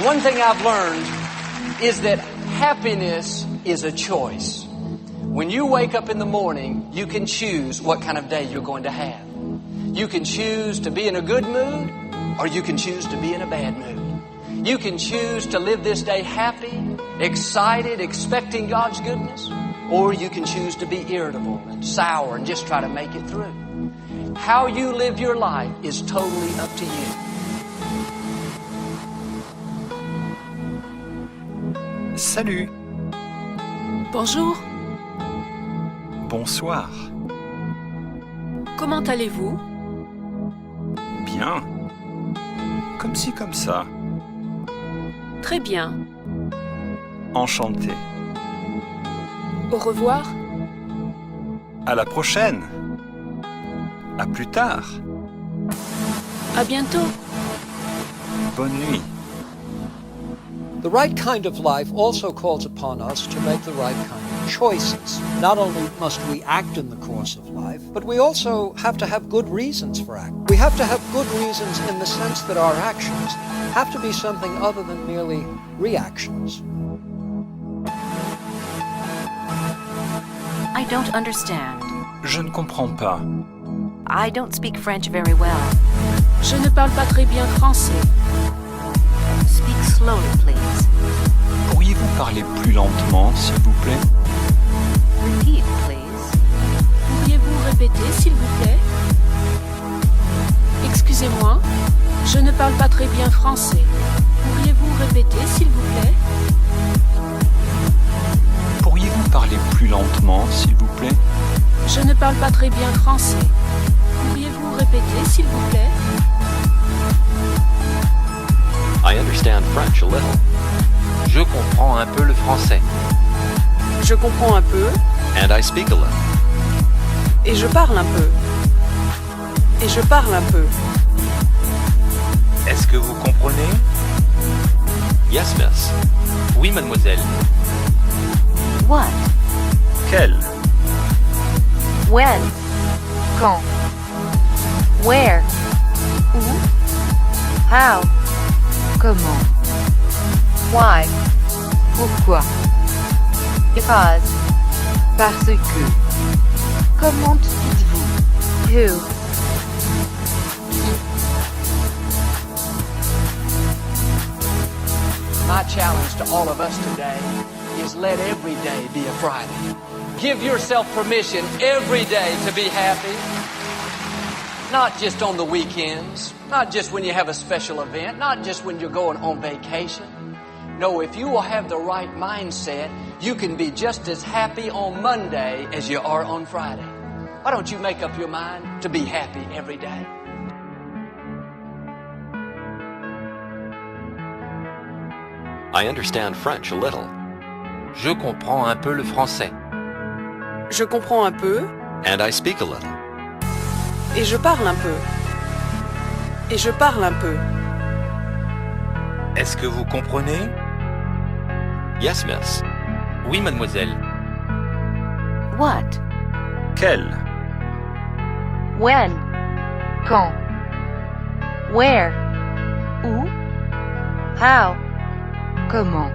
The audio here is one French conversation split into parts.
One thing I've learned is that happiness is a choice. When you wake up in the morning, you can choose what kind of day you're going to have. You can choose to be in a good mood, or you can choose to be in a bad mood. You can choose to live this day happy, excited, expecting God's goodness, or you can choose to be irritable and sour and just try to make it through. How you live your life is totally up to you. Salut. Bonjour. Bonsoir. Comment allez-vous? Bien. Comme ci, comme ça. Très bien. Enchanté. Au revoir. À la prochaine. À plus tard. À bientôt. Bonne nuit. The right kind of life also calls upon us to make the right kind of choices. Not only must we act in the course of life, but we also have to have good reasons for acting. We have to have good reasons in the sense that our actions have to be something other than merely reactions. I don't understand. Je ne comprends pas. I don't speak French very well. Je ne parle pas très bien français. Speak slowly, please. Pourriez-vous parler plus lentement, s'il vous plaît? Repeat, please. Pourriez-vous répéter, s'il vous plaît? Excusez-moi, je ne parle pas très bien français. Pourriez-vous répéter, s'il vous plaît? Pourriez-vous parler plus lentement, s'il vous plaît? Je ne parle pas très bien français. Pourriez-vous répéter, s'il vous plaît? I understand French a little. Je comprends un peu le français. Je comprends un peu. And I speak a little. Et je parle un peu. Et je parle un peu. Est-ce que vous comprenez? Yes, miss. Oui, mademoiselle. What? Quel? When? Quand? Where? Où? How? Comment? Why? Pourquoi? Because. Parce que. Comment dites-vous? Who? My challenge to all of us today is let every day be a Friday. Give yourself permission every day to be happy. Not just on the weekends, not just when you have a special event, not just when you're going on vacation. No, if you will have the right mindset, you can be just as happy on Monday as you are on Friday. Why don't you make up your mind to be happy every day? I understand French a little. Je comprends un peu le français. Je comprends un peu. And I speak a little. Et je parle un peu. Et je parle un peu. Est-ce que vous comprenez? Yes, miss. Oui, mademoiselle. What? Quel? When? Quand? Where? Où? How? Comment?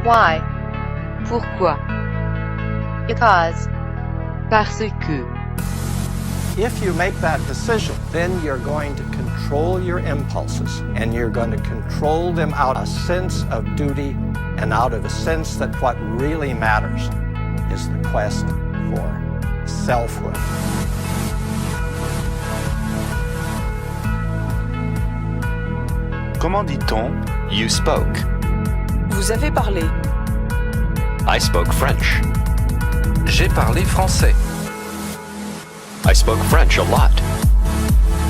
Why? Pourquoi? Because. Parce que. If you make that decision, then you're going to control your impulses, and you're going to control them out of a sense of duty and out of a sense that what really matters is the quest for selfhood. Comment dit-on? You spoke. Vous avez parlé. I spoke French. J'ai parlé français. I spoke French a lot.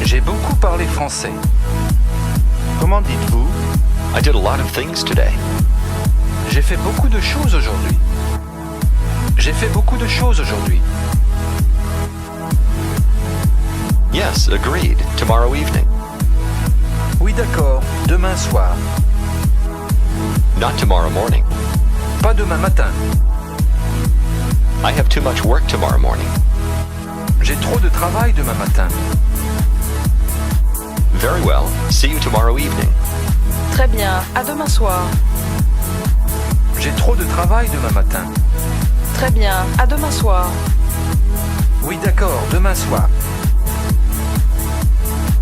J'ai beaucoup parlé français. Comment dites-vous? I did a lot of things today. J'ai fait beaucoup de choses aujourd'hui. J'ai fait beaucoup de choses aujourd'hui. Yes, agreed. Tomorrow evening. Oui, d'accord. Demain soir. Not tomorrow morning. Pas demain matin. I have too much work tomorrow morning. J'ai trop de travail demain matin. Very well. See you tomorrow evening. Très bien, à demain soir. J'ai trop de travail demain matin. Très bien, à demain soir. Oui, d'accord, demain soir.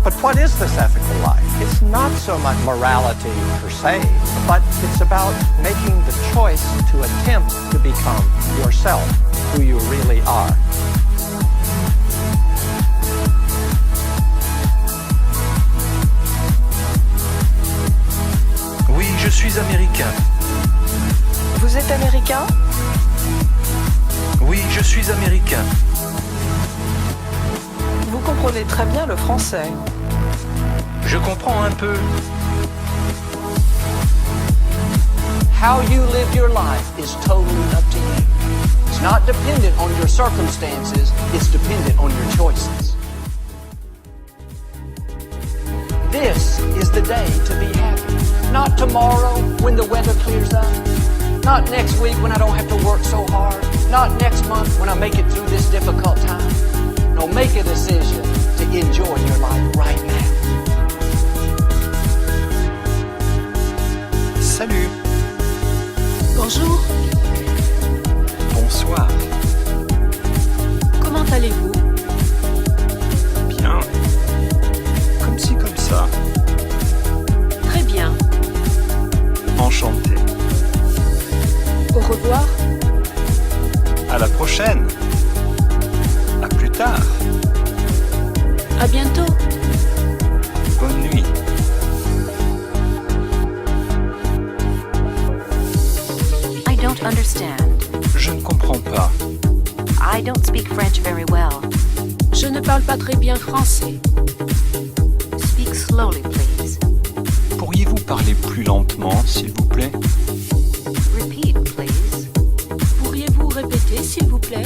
But what is this ethical life? It's not so much morality per se, but it's about making the choice to attempt to become yourself, who you really are. Oui, je suis américain. Vous êtes américain? Oui, je suis américain. Vous comprenez très bien le français. Je comprends un peu. How you live your life is totally up to you. It's not dependent on your circumstances, it's dependent on your choices. This is the day to be happy. Not tomorrow when the weather clears up. Not next week when I don't have to work so hard. Not next month when I make it through this difficult time. No, make a decision to enjoy your life right now. Salut. Bonjour, Bonsoir. comment allez-vous? Bien. Comme ci, comme ça. Très bien. Enchanté. Au revoir. À la prochaine. À plus tard. À bientôt. Bonne nuit. I don't understand. Je ne comprends pas. I don't speak French very well. Je ne parle pas très bien français. Speak slowly, please. Pourriez-vous parler plus lentement, s'il vous plaît? Repeat, please. Pourriez-vous répéter, s'il vous plaît?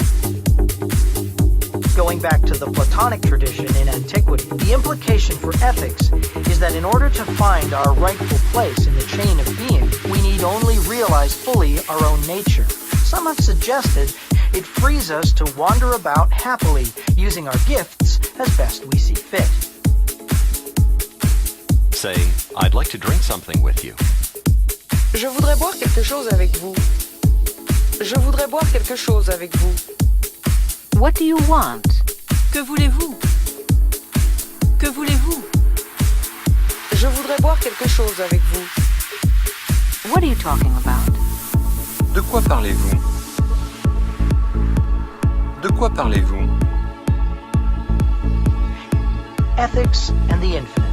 Going back to the Platonic tradition in antiquity, the implication for ethics is that in order to find our rightful place in the chain of being, we need only realize fully our own nature. Some have suggested it frees us to wander about happily, using our gifts as best we see fit. Say, I'd like to drink something with you. Je voudrais boire quelque chose avec vous. Je voudrais boire quelque chose avec vous. What do you want? Que voulez-vous? Que voulez-vous? Je voudrais boire quelque chose avec vous. What are you talking about? De quoi parlez-vous? De quoi parlez-vous? Ethics and the infinite.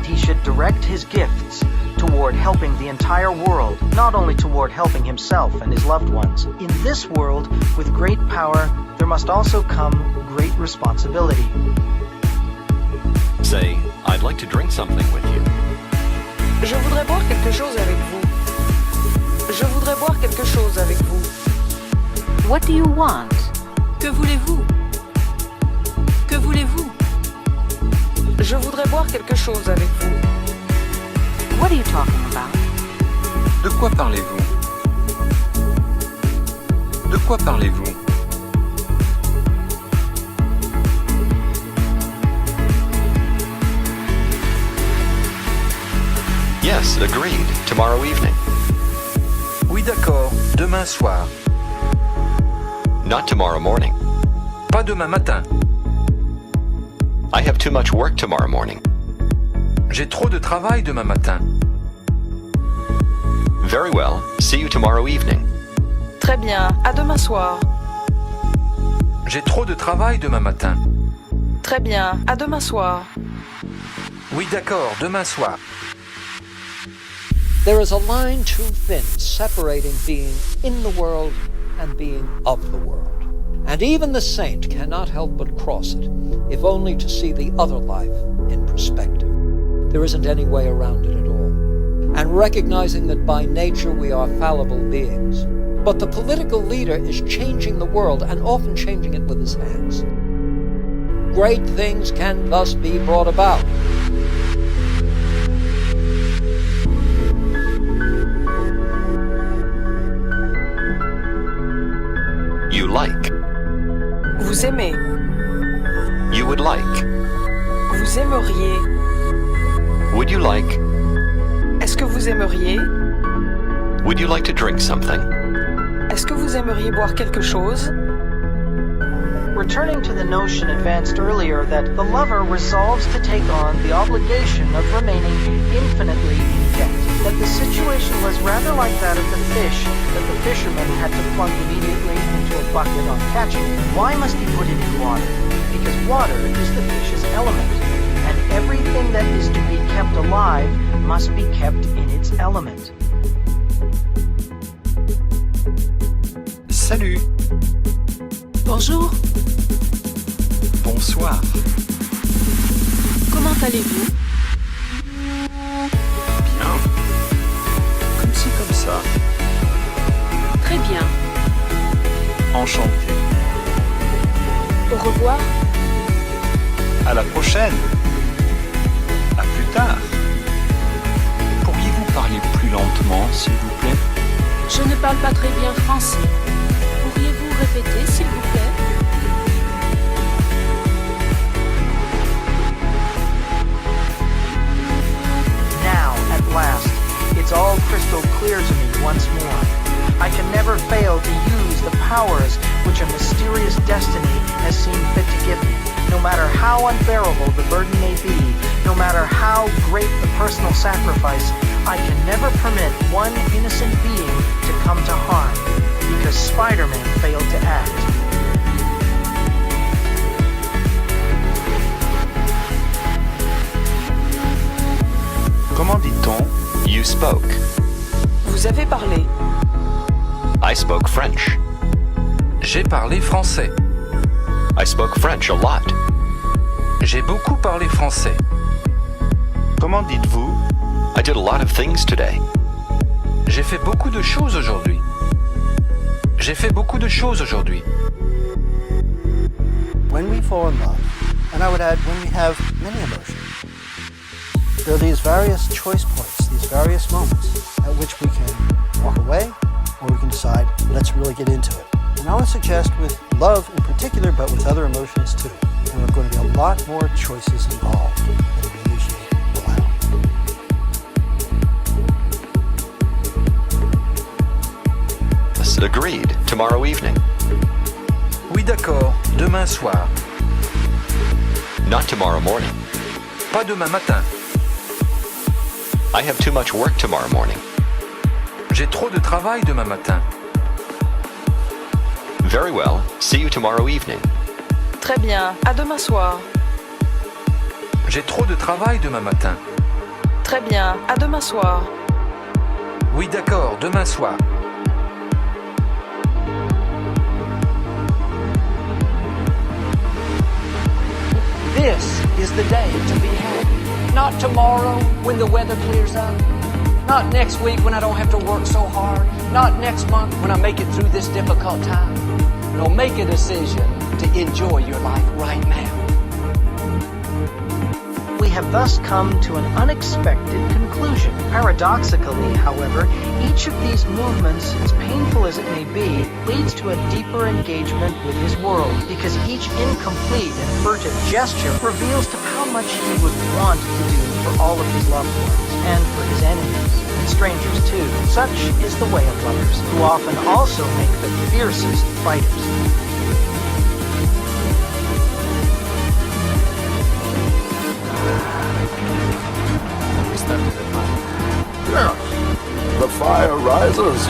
He should direct his gifts toward helping the entire world, not only toward helping himself and his loved ones. In this world, with great power, there must also come great responsibility. Say, I'd like to drink something with you. Je voudrais boire quelque chose avec vous. Je voudrais boire quelque chose avec vous. What do you want? Que voulez-vous? Que voulez-vous? Je voudrais boire quelque chose avec vous. What are you talking about? De quoi parlez-vous? De quoi parlez-vous? Yes, agreed. Tomorrow evening. Oui, d'accord, demain soir. Not tomorrow morning. Pas demain matin. I have too much work tomorrow morning. J'ai trop de travail demain matin. Very well. See you tomorrow evening. Très bien, à demain soir. J'ai trop de travail demain matin. Très bien, à demain soir. Oui, d'accord, demain soir. There is a line too thin separating being in the world and being of the world. And even the saint cannot help but cross it, if only to see the other life in perspective. There isn't any way around it at all. And recognizing that by nature we are fallible beings. But the political leader is changing the world and often changing it with his hands. Great things can thus be brought about. You like. Vous aimez. You would like. Vous aimeriez. Would you like? Est-ce que vous vous aimeriez? Would you like to drink something? Est-ce que vous aimeriez boire quelque chose? Returning to the notion advanced earlier that the lover resolves to take on the obligation of remaining infinitely in debt, that the situation was rather like that of the fish that the fisherman had to plunk immediately into a bucket on catching it. Why must he put it in water? Because water is the fish's element, and everything that is to be kept alive must be kept in its element. Salut. Bonjour. Bonsoir. Comment allez-vous? Bien. Comme ci, comme ça. Très bien. Enchanté. Au revoir. À la prochaine. À plus tard. Pourriez-vous parler plus lentement, s'il vous plaît? Je ne parle pas très bien français. Pourriez-vous répéter, s'il vous plaît? Now, at last, it's all crystal clear to me once more. I can never fail to use the powers which a mysterious destiny has seen fit to give me. No matter how unbearable the burden may be, no matter how great the personal sacrifice, I can never permit one innocent being to come to harm, because Spider-Man failed to act. Comment dit-on? You spoke. Vous avez parlé. I spoke French. J'ai parlé français. I spoke French a lot. J'ai beaucoup parlé français. Comment dites-vous? I did a lot of things today. J'ai fait beaucoup de choses aujourd'hui. J'ai fait beaucoup de choses aujourd'hui. When we fall in love, and I would add when we have many emotions, there are these various choice points, these various moments at which we can walk away or we can decide, let's really get into it. And I would suggest with love in particular, but with other emotions too, there are going to be a lot more choices involved than we usually allow. Agreed. Tomorrow evening. Oui, d'accord. Demain soir. Not tomorrow morning. Pas demain matin. I have too much work tomorrow morning. J'ai trop de travail demain matin. Very well. See you tomorrow evening. Très bien. À demain soir. J'ai trop de travail demain matin. Très bien. À demain soir. Oui, d'accord. Demain soir. This is the day to be happy. Not tomorrow when the weather clears up. Not next week when I don't have to work so hard. Not next month when I make it through this difficult time. No, make a decision to enjoy your life right now. We have thus come to an unexpected conclusion. Paradoxically, however, each of these movements, as painful as it may be, leads to a deeper engagement with his world, because each incomplete and furtive gesture reveals to how much he would want to do for all of his loved ones, and for his enemies, and strangers too. Such is the way of lovers, who often also make the fiercest fighters. Yes, the fire rises.